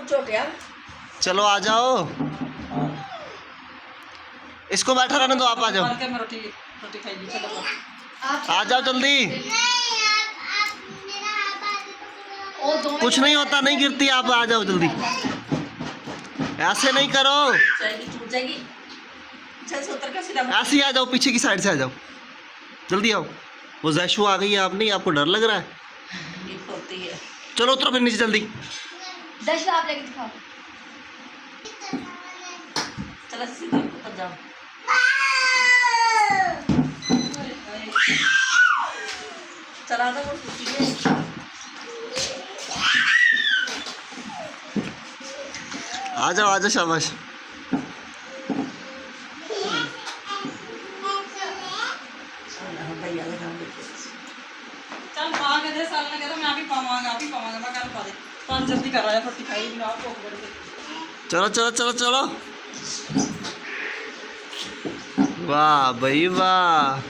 छोटे यार। चलो आ जाओ, इसको बैठा रहने दो, आप आ जाओ, मैं रोटी रोटी खाएगी। चलो आ जाओ जल्दी। कुछ नहीं होता, नहीं गिरती, आप आ जाओ जल्दी, ऐसे नहीं करो, जाएगी, टूट जाएगी। चल सत्तर का सीधा ऐसे ही आ जाओ, पीछे की साइड से आ जाओ, जल्दी आओ। वो जैशु आ गई है, आप नहीं, आपको डर लग रहा है? ये होती है। चलो उतरो फिर नीचे जल्दी। दश आप लेके दिखाओ। चलो सीधा ऊपर जाओ। चला दो, वो टूटी है। आ जाओ शाबाश। भैया का काम देखो। चल पा के दे, साल ने कहता मैं आप ही पावांगा मैं कल पा दे। पान जल्दी कर रहा है, रोटी खाई बिना आप भूख बड़ी है। चलो चलो चलो चलो, वाह भाई वाह।